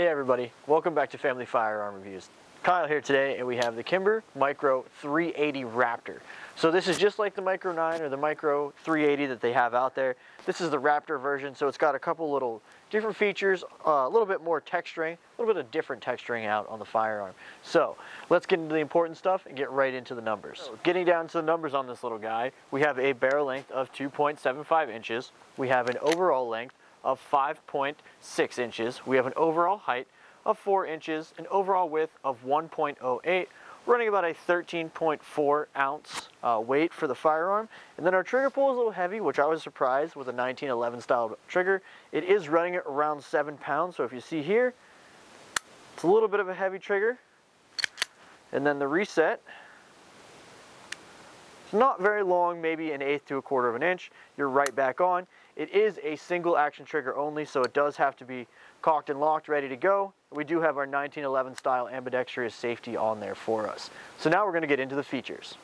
Hey everybody, welcome back to Family Firearm Reviews. Kyle here today, and we have the Kimber Micro 380 Raptor. So this is just like the Micro 9 or the Micro 380 that they have out there. This is the Raptor version, so it's got a couple little different features, a little bit more texturing, a little bit of different texturing out on the firearm. So let's get into the important stuff and get right into the numbers. So, getting down to the numbers on this little guy, we have a barrel length of 2.75 inches. We have an overall length of 5.6 inches. We have an overall height of 4 inches, an overall width of 1.08, running about a 13.4 ounce weight for the firearm. And then our trigger pull is a little heavy, which I was surprised with a 1911 style trigger. It is running at around 7 pounds, so if you see here, it's a little bit of a heavy trigger. And then the reset, it's not very long, maybe an eighth to a quarter of an inch. You're right back on. It is a single action trigger only, so it does have to be cocked and locked, ready to go. We do have our 1911 style ambidextrous safety on there for us. So now we're going to get into the features.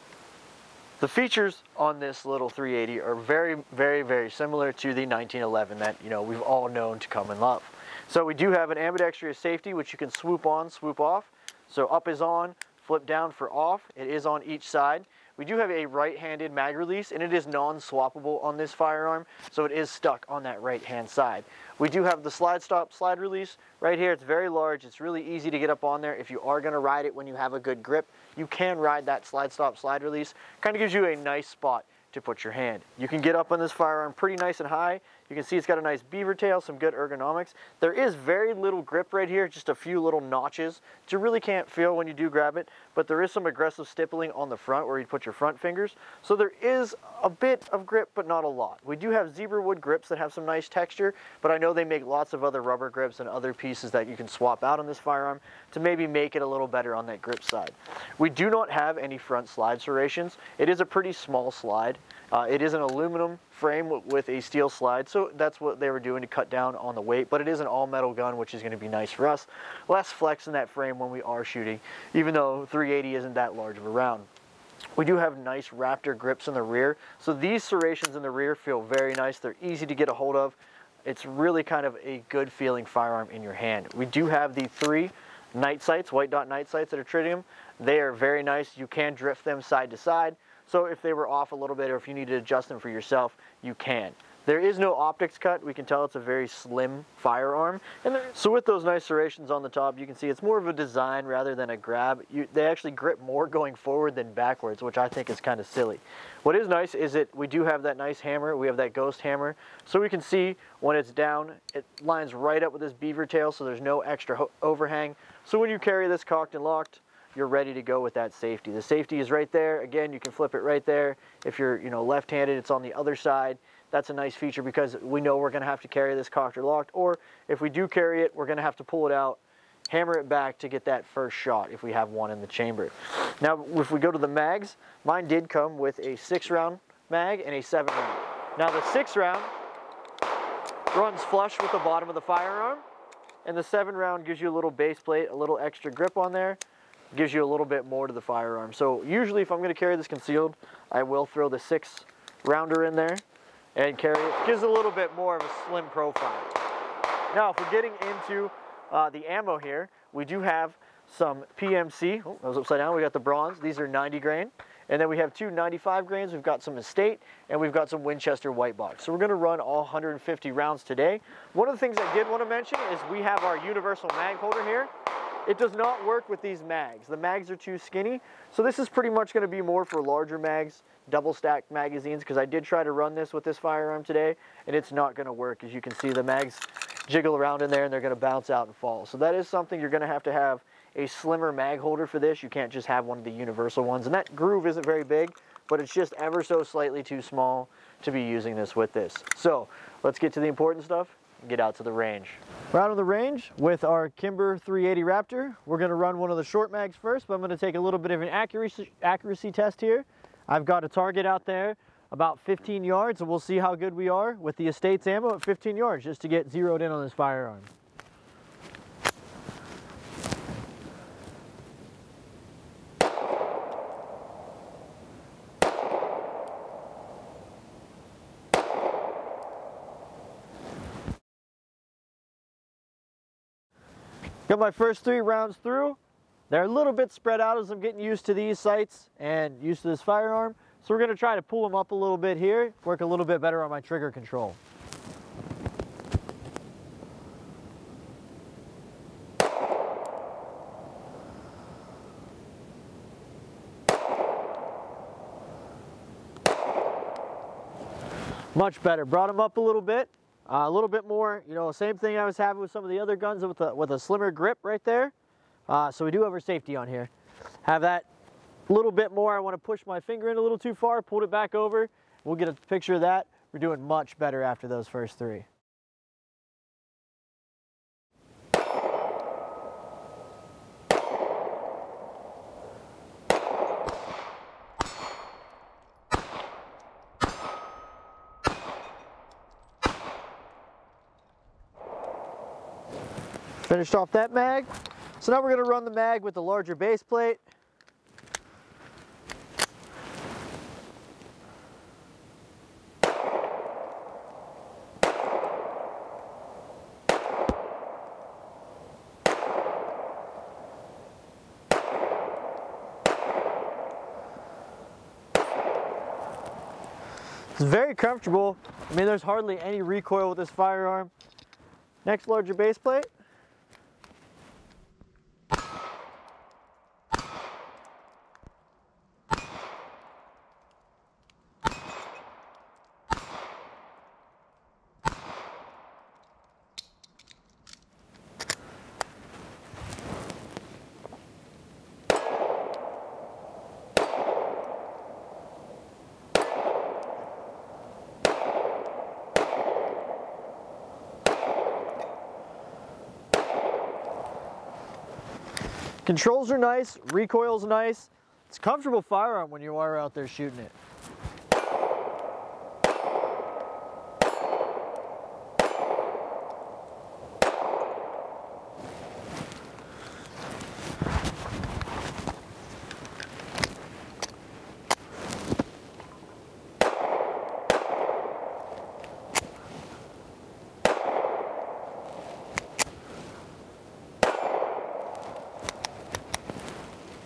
The features on this little 380 are very similar to the 1911 that we've all known to come and love. So we do have an ambidextrous safety, which you can swoop on, swoop off. So up is on, flip down for off. It is on each side. We do have a right-handed mag release, and it is non-swappable on this firearm, so it is stuck on that right-hand side. We do have the slide stop, slide release right here. It's very large. It's really easy to get up on there. If you are going to ride it when you have a good grip, you can ride that slide stop, slide release. Kind of gives you a nice spot to put your hand. You can get up on this firearm pretty nice and high. You can see it's got a nice beaver tail, some good ergonomics. There is very little grip right here, just a few little notches that you really can't feel when you do grab it, but there is some aggressive stippling on the front where you put your front fingers. So there is a bit of grip, but not a lot. We do have zebra wood grips that have some nice texture, but I know they make lots of other rubber grips and other pieces that you can swap out on this firearm to maybe make it a little better on that grip side. We do not have any front slide serrations. It is a pretty small slide. It is an aluminum frame with a steel slide, so that's what they were doing to cut down on the weight, but it is an all-metal gun, which is going to be nice for us. Less flex in that frame when we are shooting, even though 380 isn't that large of a round. We do have nice Raptor grips in the rear, so these serrations in the rear feel very nice. They're easy to get a hold of. It's really kind of a good feeling firearm in your hand. We do have the 3 night sights, white dot night sights that are tritium. They are very nice. You can drift them side to side. So if they were off a little bit or if you need to adjust them for yourself, you can. There is no optics cut. We can tell it's a very slim firearm. So with those nice serrations on the top, you can see it's more of a design rather than a grab. They actually grip more going forward than backwards, which I think is kind of silly. What is nice is that we do have that nice hammer. We have that ghost hammer. So we can see when it's down, it lines right up with this beaver tail, so there's no extra overhang. So when you carry this cocked and locked, you're ready to go with that safety. The safety is right there. Again, you can flip it right there. If you're left-handed, it's on the other side. That's a nice feature because we know we're going to have to carry this cocked or locked, or if we do carry it, we're going to have to pull it out, hammer it back to get that first shot if we have one in the chamber. Now, if we go to the mags, mine did come with a 6-round mag and a 7-round. Now, the 6-round runs flush with the bottom of the firearm, and the 7-round gives you a little base plate, a little extra grip on there. Gives you a little bit more to the firearm. So usually if I'm going to carry this concealed, I will throw the 6-rounder in there and carry it. Gives a little bit more of a slim profile. Now if we're getting into the ammo here, we do have some PMC. Oh, that was upside down. We got the bronze. These are 90 grain. And then we have 2 95 grains. We've got some Estate, and we've got some Winchester white box. So we're going to run all 150 rounds today. One of the things I did want to mention is we have our universal mag holder here. It does not work with these mags. The mags are too skinny, so this is pretty much going to be more for larger mags, double stacked magazines, because I did try to run this with this firearm today, and it's not going to work. As you can see, the mags jiggle around in there, and they're going to bounce out and fall. So that is something you're going to have a slimmer mag holder for this. You can't just have one of the universal ones, and that groove isn't very big, but it's just ever so slightly too small to be using this with this. So let's get to the important stuff. Get out to the range. We're out on the range with our Kimber 380 Raptor. We're going to run one of the short mags first, but I'm going to take a little bit of an accuracy test here. I've got a target out there about 15 yards, and we'll see how good we are with the Estates ammo at 15 yards just to get zeroed in on this firearm. Got my first 3 rounds through. They're a little bit spread out as I'm getting used to these sights and used to this firearm. So we're going to try to pull them up a little bit here, work a little bit better on my trigger control. Much better. Brought them up a little bit more, you know, same thing I was having with some of the other guns with a slimmer grip right there. So we do have our safety on here. Have that a little bit more. I want to push my finger in a little too far, pulled it back over. We'll get a picture of that. We're doing much better after those first 3. Finished off that mag. So now we're going to run the mag with the larger base plate. It's very comfortable. I mean, there's hardly any recoil with this firearm. Next larger base plate. Controls are nice, recoil's nice. It's a comfortable firearm when you are out there shooting it.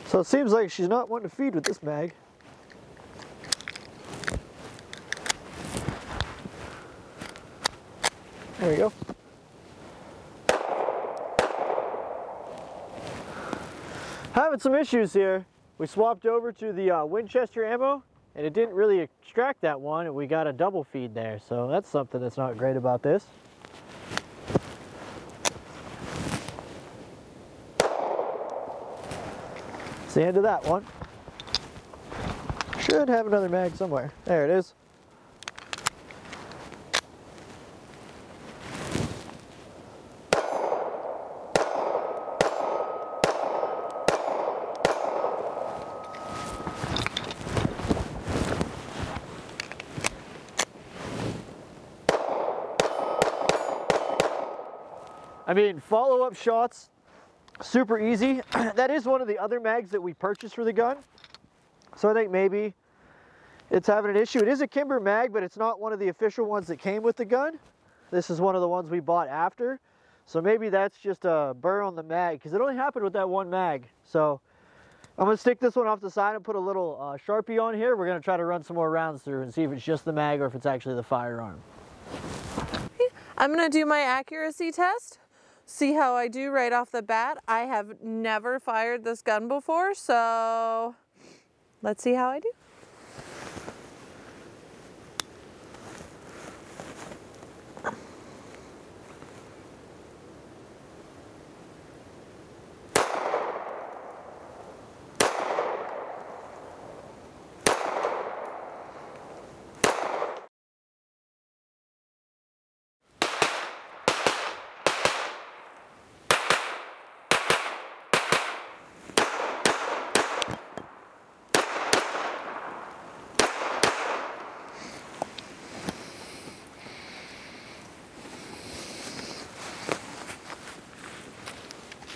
So it seems like she's not wanting to feed with this mag. There we go. Having some issues here. We swapped over to the Winchester ammo and it didn't really extract that one and we got a double feed there. So that's something that's not great about this. It's the end of that one. Should have another mag somewhere. There it is. I mean, follow-up shots, super easy. That is one of the other mags that we purchased for the gun. So I think maybe it's having an issue. It is a Kimber mag, but it's not one of the official ones that came with the gun. This is one of the ones we bought after. So maybe that's just a burr on the mag, because it only happened with that one mag. So I'm going to stick this one off the side and put a little Sharpie on here. We're going to try to run some more rounds through and see if it's just the mag or if it's actually the firearm. I'm going to do my accuracy test. See how I do right off the bat. I have never fired this gun before, so let's see how I do.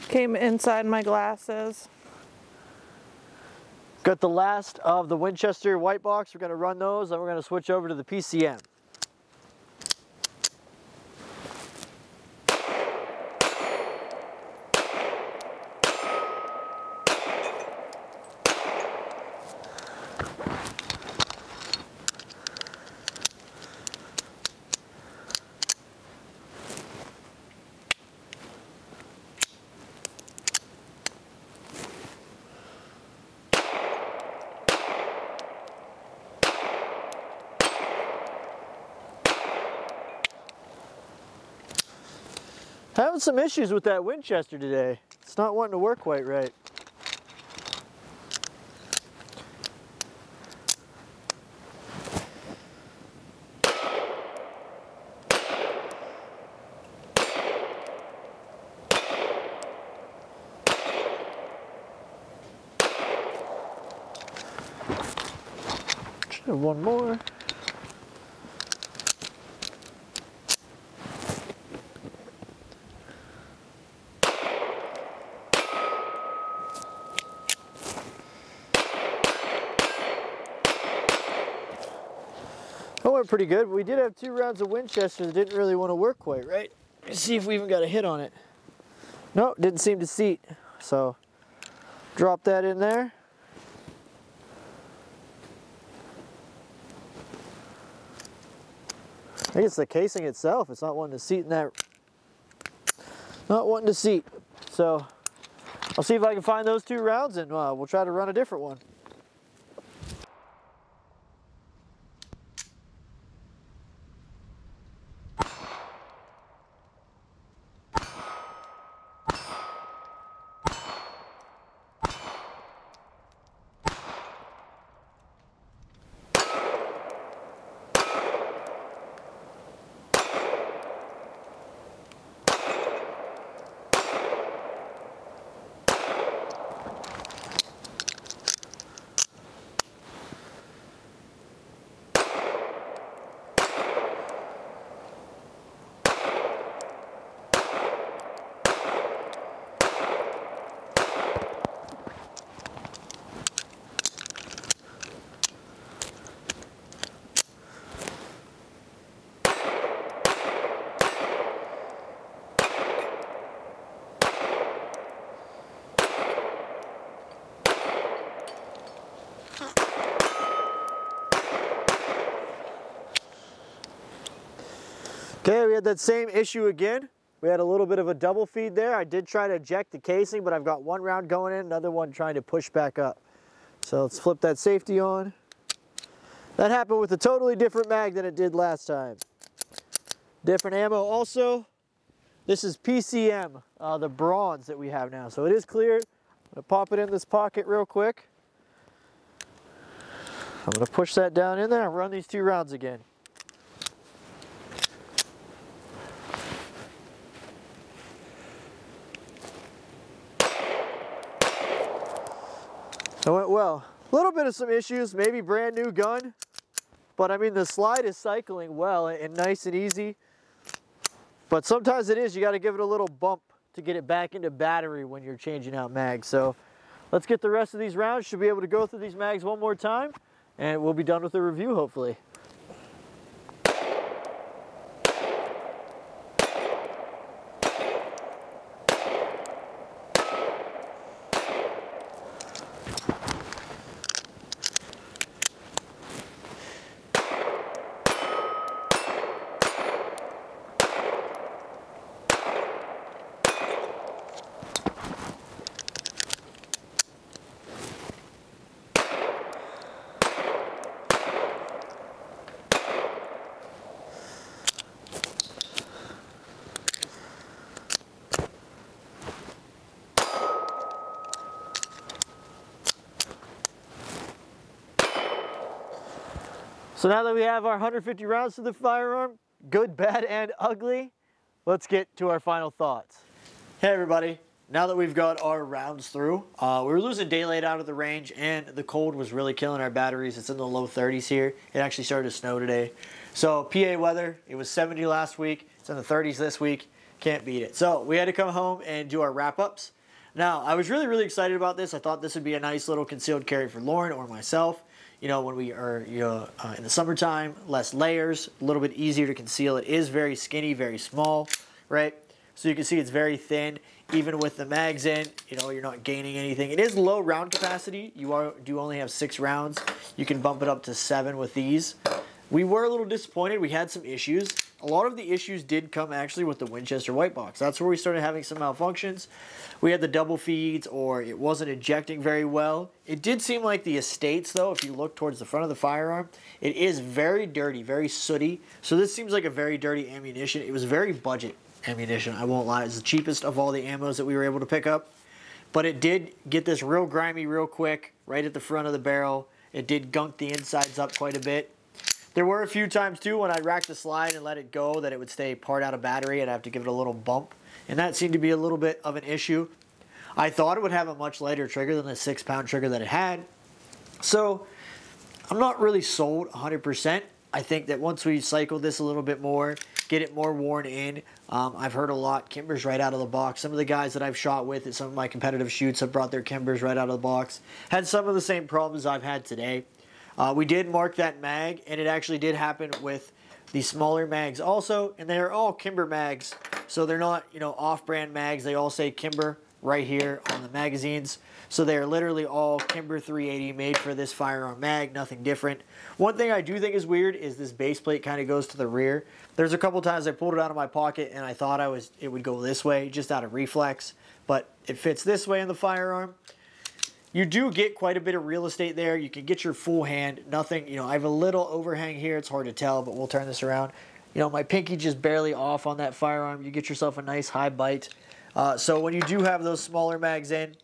Came inside my glasses. Got the last of the Winchester white box. We're going to run those and we're going to switch over to the PCM. Having some issues with that Winchester today. It's not wanting to work quite right. Should have one more. That went pretty good, but we did have 2 rounds of Winchester that didn't really want to work quite right. Let's see if we even got a hit on it. No, didn't seem to seat. So, drop that in there. I think it's the casing itself. It's not wanting to seat in that. Not wanting to seat. So, I'll see if I can find those 2 rounds and we'll try to run a different one. Okay, we had that same issue again. We had a little bit of a double feed there. I did try to eject the casing, but I've got 1 round going in, another one trying to push back up. So let's flip that safety on. That happened with a totally different mag than it did last time. Different ammo also. This is PCM, the bronze that we have now. So it is cleared. I'm gonna pop it in this pocket real quick. I'm gonna push that down in there and run these 2 rounds again. It went well. A little bit of some issues, maybe brand new gun, but I mean the slide is cycling well and nice and easy. But sometimes it is, you got to give it a little bump to get it back into battery when you're changing out mags. So let's get the rest of these rounds. Should be able to go through these mags one more time and we'll be done with the review hopefully. So now that we have our 150 rounds to the firearm, good, bad, and ugly, let's get to our final thoughts. Hey everybody, now that we've got our rounds through, we were losing daylight out of the range and the cold was really killing our batteries. It's in the low 30s here. It actually started to snow today. So PA weather, it was 70 last week. It's in the 30s this week. Can't beat it. So we had to come home and do our wrap-ups. Now, I was really excited about this. I thought this would be a nice little concealed carry for Lauren or myself. You know, when we are in the summertime, less layers, a little bit easier to conceal. It is very skinny, very small, right? So you can see it's very thin. Even with the mags in, you know, you're not gaining anything. It is low round capacity. You do only have 6 rounds. You can bump it up to 7 with these. We were a little disappointed. We had some issues. A lot of the issues did come actually with the Winchester white box. That's where we started having some malfunctions. We had the double feeds, or it wasn't ejecting very well. It did seem like the estates, though, if you look towards the front of the firearm, it is very dirty, very sooty. So this seems like a very dirty ammunition. It was very budget. ammunition. I won't lie, it's the cheapest of all the ammos that we were able to pick up. But it did get this real grimy real quick, right at the front of the barrel. It did gunk the insides up quite a bit. There were a few times too when I racked the slide and let it go that it would stay part out of battery and I'd have to give it a little bump. And that seemed to be a little bit of an issue. I thought it would have a much lighter trigger than the 6-pound trigger that it had. So I'm not really sold 100%. I think that once we cycle this a little bit more, get it more worn in, I've heard a lot, Kimber's right out of the box. Some of the guys that I've shot with at some of my competitive shoots have brought their Kimbers right out of the box. Had some of the same problems I've had today. We did mark that mag, and it actually did happen with the smaller mags also, and they're all Kimber mags, so they're not, you know, off-brand mags. They all say Kimber right here on the magazines. So they're literally all Kimber 380 made for this firearm mag, nothing different. One thing I do think is weird is this base plate kind of goes to the rear. There's a couple times I pulled it out of my pocket and I thought it would go this way just out of reflex, but it fits this way in the firearm. You do get quite a bit of real estate there. You can get your full hand, nothing, you know, I have a little overhang here. It's hard to tell, but we'll turn this around. You know, my pinky just barely off on that firearm. You get yourself a nice high bite. So when you do have those smaller mags in,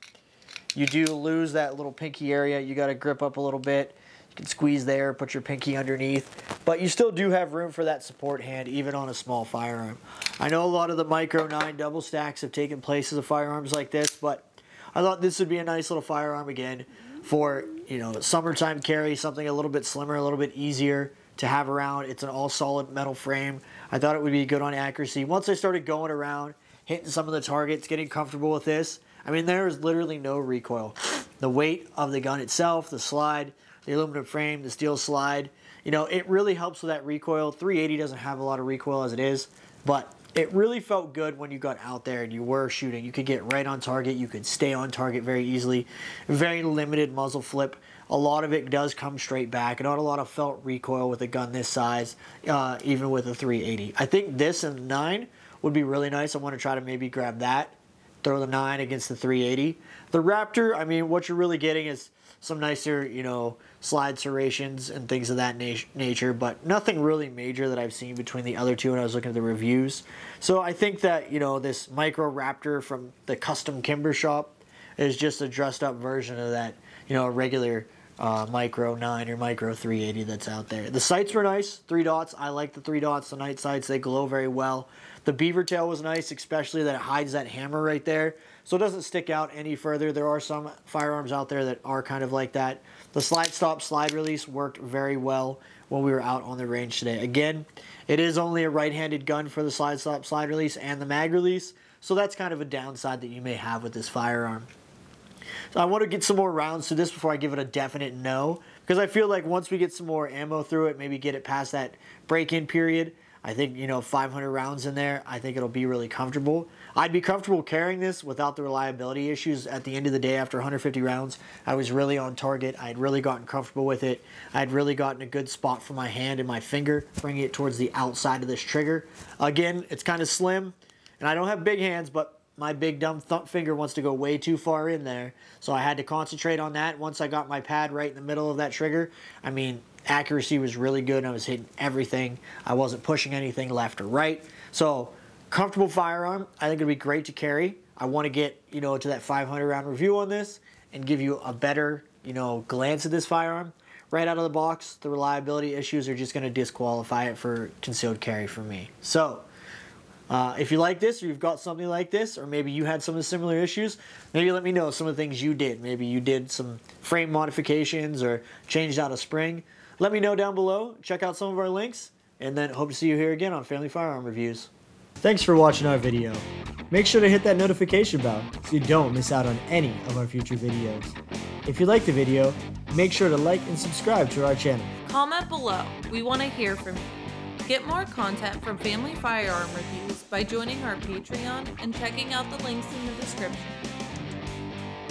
you do lose that little pinky area. You got to grip up a little bit. You can squeeze there, put your pinky underneath. But you still do have room for that support hand, even on a small firearm. I know a lot of the Micro 9 double stacks have taken place of firearms like this, but I thought this would be a nice little firearm again for, you know, summertime carry, something a little bit slimmer, a little bit easier to have around. It's an all solid metal frame. I thought it would be good on accuracy. Once I started going around, hitting some of the targets, getting comfortable with this, I mean, there is literally no recoil. The weight of the gun itself, the slide, the aluminum frame, the steel slide, you know, it really helps with that recoil. 380 doesn't have a lot of recoil as it is, but it really felt good when you got out there and you were shooting. You could get right on target. You could stay on target very easily. Very limited muzzle flip. A lot of it does come straight back. Not a lot of felt recoil with a gun this size, even with a 380. I think this and the 9 would be really nice. I want to try to maybe grab that. Throw the 9 against the 380. The Raptor, I mean, what you're really getting is some nicer, you know, slide serrations and things of that nature, but nothing really major that I've seen between the other two when I was looking at the reviews. So I think that, you know, this Micro Raptor from the custom Kimber shop is just a dressed up version of that, you know, regular Micro 9 or Micro 380 that's out there. The sights were nice, 3 dots. I like the 3 dots, the night sights. They glow very well. The Beaver tail was nice, especially that it hides that hammer right there, so it doesn't stick out any further. There are some firearms out there that are kind of like that. The slide stop, slide release worked very well when we were out on the range today. Again, it is only a right-handed gun for the slide stop, slide release, and the mag release, so that's kind of a downside that you may have with this firearm. So I want to get some more rounds to this before I give it a definite no, because I feel like once we get some more ammo through it, maybe get it past that break-in period, I think, you know, 500 rounds in there, I think it'll be really comfortable. I'd be comfortable carrying this without the reliability issues. At the end of the day, after 150 rounds, I was really on target. I'd really gotten comfortable with it. I'd really gotten a good spot for my hand and my finger, bringing it towards the outside of this trigger. Again, it's kind of slim, and I don't have big hands, but my big dumb thumb finger wants to go way too far in there. So I had to concentrate on that. Once I got my pad right in the middle of that trigger, I mean, accuracy was really good. I was hitting everything. I wasn't pushing anything left or right. So comfortable firearm. I think it'd be great to carry. I want to get, you know, to that 500 round review on this and give you a better, you know, glance at this firearm. Right out of the box, the reliability issues are just going to disqualify it for concealed carry for me. So if you like this, or you've got something like this, or maybe you had some of the similar issues, maybe let me know some of the things you did. Maybe you did some frame modifications or changed out a spring. Let me know down below. Check out some of our links, and then hope to see you here again on Family Firearm Reviews. Thanks for watching our video. Make sure to hit that notification bell so you don't miss out on any of our future videos. If you liked the video, make sure to like and subscribe to our channel. Comment below. We want to hear from you. Get more content from Family Firearm Reviews by joining our Patreon and checking out the links in the description.